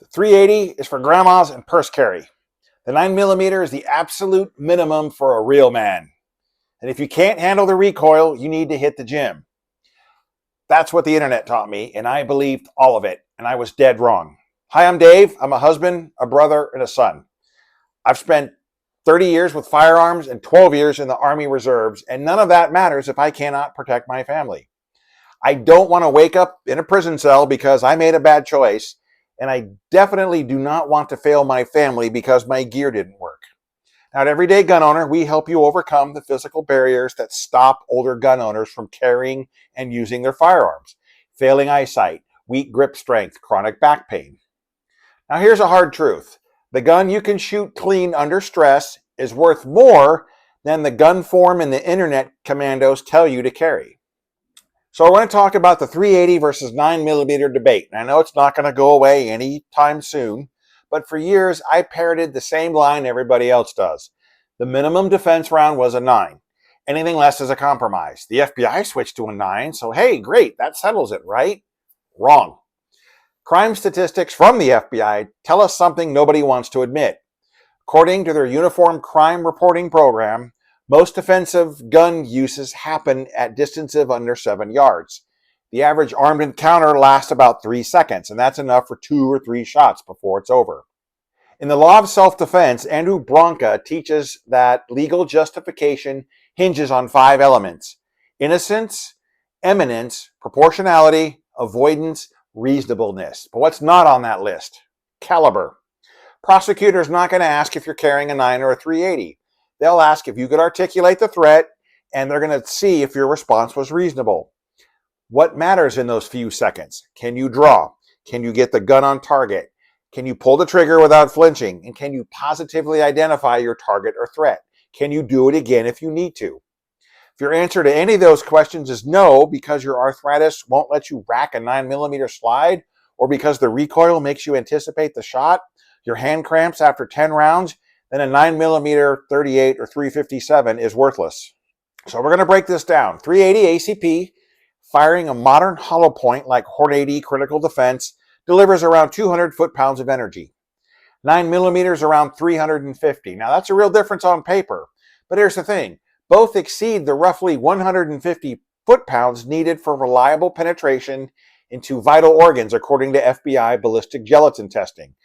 The 380 is for grandmas and purse carry. The 9mm is the absolute minimum for a real man. And if you can't handle the recoil, you need to hit the gym. That's what the internet taught me, and I believed all of it, and I was dead wrong. Hi, I'm Dave. I'm a husband, a brother, and a son. I've spent 30 years with firearms and 12 years in the Army Reserves, and none of that matters if I cannot protect my family. I don't want to wake up in a prison cell because I made a bad choice, and I definitely do not want to fail my family because my gear didn't work. Now, at Everyday Gun Owner, we help you overcome the physical barriers that stop older gun owners from carrying and using their firearms. Failing eyesight, weak grip strength, chronic back pain. Now, here's a hard truth. The gun you can shoot clean under stress is worth more than the gun form and the internet commandos tell you to carry. So I want to talk about the 380 versus 9mm debate. And I know it's not going to go away anytime soon, but for years I parroted the same line everybody else does. The minimum defense round was a 9. Anything less is a compromise. The FBI switched to a 9, so hey, great, that settles it, right? Wrong. Crime statistics from the FBI tell us something nobody wants to admit. According to their Uniform Crime Reporting Program, most offensive gun uses happen at distance of under 7 yards. The average armed encounter lasts about 3 seconds, and that's enough for 2 or 3 shots before it's over. In the Law of Self-Defense, Andrew Branca teaches that legal justification hinges on 5 elements: innocence, eminence, proportionality, avoidance, reasonableness. But what's not on that list? Caliber. Prosecutor's not going to ask if you're carrying a 9 or a 380. They'll ask if you could articulate the threat, and they're going to see if your response was reasonable. What matters in those few seconds? Can you draw? Can you get the gun on target? Can you pull the trigger without flinching? And can you positively identify your target or threat? Can you do it again if you need to? If your answer to any of those questions is no, because your arthritis won't let you rack a 9mm slide, or because the recoil makes you anticipate the shot, your hand cramps after 10 rounds, then a 9mm 38 or 357 is worthless. So we're going to break this down. 380 ACP, firing a modern hollow point like Hort 80 critical defense, delivers around 200 foot-pounds of energy. 9mm around 350. Now that's a real difference on paper. But here's the thing. Both exceed the roughly 150 foot-pounds needed for reliable penetration into vital organs according to FBI ballistic gelatin testing.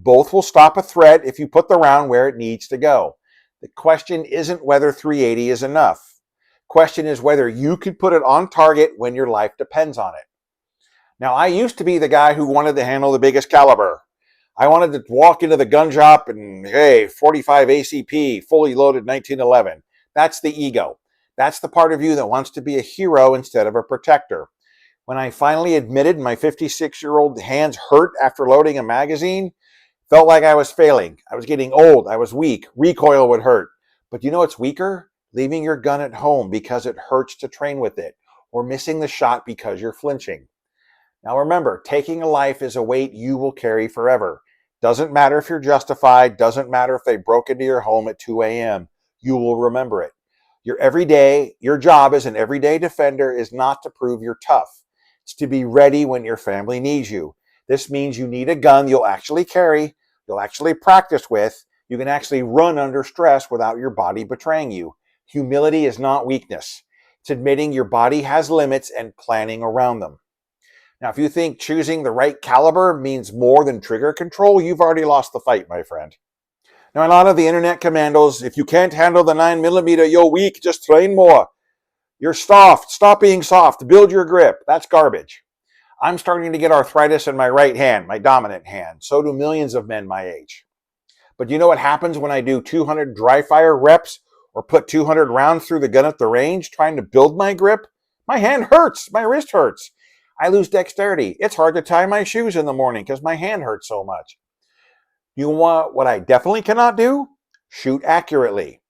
Both will stop a threat if you put the round where it needs to go. The question isn't whether 380 is enough. The question is whether you could put it on target when your life depends on it. Now, I used to be the guy who wanted to handle the biggest caliber. I wanted to walk into the gun shop and, hey, 45 ACP, fully loaded 1911. That's the ego. That's the part of you that wants to be a hero instead of a protector. When I finally admitted my 56-year-old hands hurt after loading a magazine, felt like I was failing. I was getting old. I was weak. Recoil would hurt. But you know what's weaker? Leaving your gun at home because it hurts to train with it, or missing the shot because you're flinching. Now remember, taking a life is a weight you will carry forever. Doesn't matter if you're justified. Doesn't matter if they broke into your home at 2 a.m. You will remember it. Your job as an everyday defender is not to prove you're tough. It's to be ready when your family needs you. This means you need a gun you'll actually carry, you'll actually practice with, you can actually run under stress without your body betraying you. Humility is not weakness. It's admitting your body has limits and planning around them. Now, if you think choosing the right caliber means more than trigger control, you've already lost the fight, my friend. Now, a lot of the internet commandos, if you can't handle the 9mm, you're weak, just train more. You're soft, stop being soft, build your grip. That's garbage. I'm starting to get arthritis in my right hand, my dominant hand. So do millions of men my age. But you know what happens when I do 200 dry fire reps or put 200 rounds through the gun at the range trying to build my grip? My hand hurts, my wrist hurts. I lose dexterity. It's hard to tie my shoes in the morning because my hand hurts so much. You want what I definitely cannot do? Shoot accurately.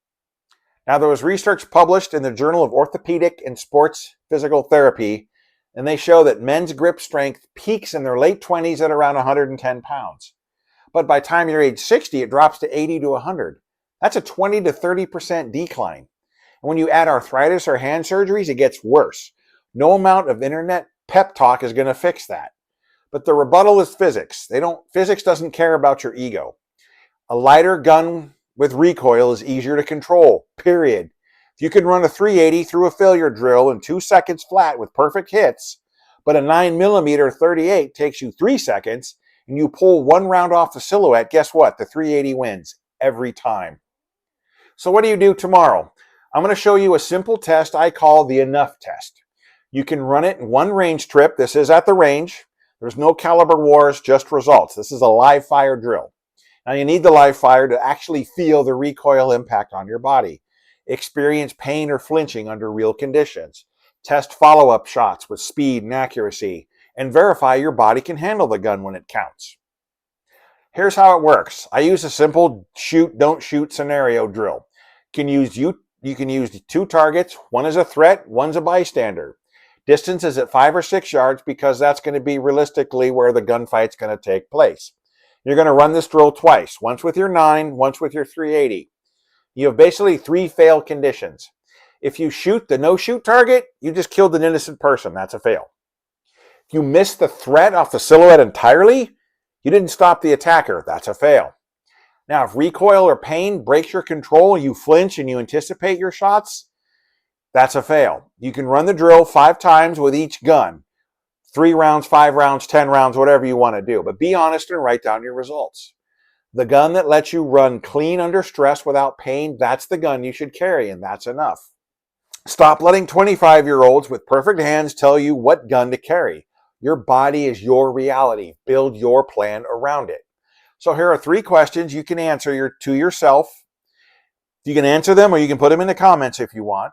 Now, there was research published in the Journal of Orthopedic and Sports Physical Therapy, and they show that men's grip strength peaks in their late 20s at around 110 pounds. But by the time you're age 60, it drops to 80 to 100. That's a 20 to 30% decline. And when you add arthritis or hand surgeries, it gets worse. No amount of internet pep talk is going to fix that. But the rebuttal is physics. Physics doesn't care about your ego. A lighter gun with recoil is easier to control, period. If you can run a 380 through a failure drill in 2 seconds flat with perfect hits, but a 9mm 38 takes you 3 seconds, and you pull one round off the silhouette, guess what? The 380 wins every time. So what do you do tomorrow? I'm going to show you a simple test I call the enough test. You can run it in one range trip. This is at the range. There's no caliber wars, just results. This is a live fire drill. Now you need the live fire to actually feel the recoil impact on your body, experience pain or flinching under real conditions, test follow-up shots with speed and accuracy, and verify your body can handle the gun when it counts. Here's how it works. I use a simple shoot, don't shoot scenario drill. You can use 2 targets. One is a threat, one's a bystander. Distance is at 5 or 6 yards because that's going to be realistically where the gunfight's going to take place. You're going to run this drill twice, once with your 9, once with your 380. You have basically 3 fail conditions. If you shoot the no-shoot target, you just killed an innocent person. That's a fail. If you miss the threat off the silhouette entirely, you didn't stop the attacker. That's a fail. Now, if recoil or pain breaks your control, you flinch and you anticipate your shots, that's a fail. You can run the drill 5 times with each gun. 3 rounds, 5 rounds, 10 rounds, whatever you want to do. But be honest and write down your results. The gun that lets you run clean under stress without pain, that's the gun you should carry, and that's enough. Stop letting 25-year-olds with perfect hands tell you what gun to carry. Your body is your reality. Build your plan around it. So here are 3 questions you can answer to yourself. You can answer them or you can put them in the comments if you want.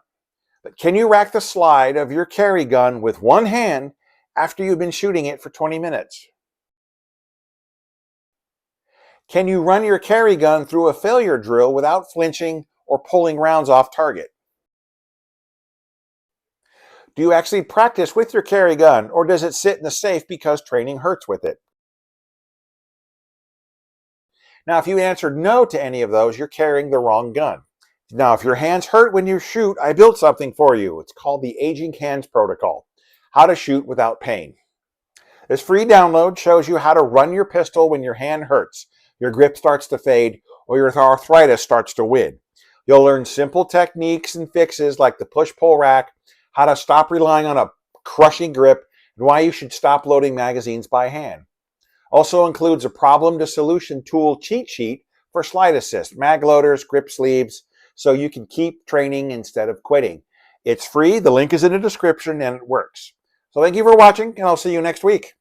But can you rack the slide of your carry gun with one hand after you've been shooting it for 20 minutes? Can you run your carry gun through a failure drill without flinching or pulling rounds off target? Do you actually practice with your carry gun, or does it sit in the safe because training hurts with it? Now, if you answered no to any of those, you're carrying the wrong gun. Now, if your hands hurt when you shoot, I built something for you. It's called the Aging Hands Protocol, how to shoot without pain. This free download shows you how to run your pistol when your hand hurts, your grip starts to fade, or your arthritis starts to win. You'll learn simple techniques and fixes like the push-pull rack, how to stop relying on a crushing grip, and why you should stop loading magazines by hand. Also includes a problem-to-solution tool cheat sheet for slide assist, mag loaders, grip sleeves, so you can keep training instead of quitting. It's free, the link is in the description, and it works. So thank you for watching, and I'll see you next week.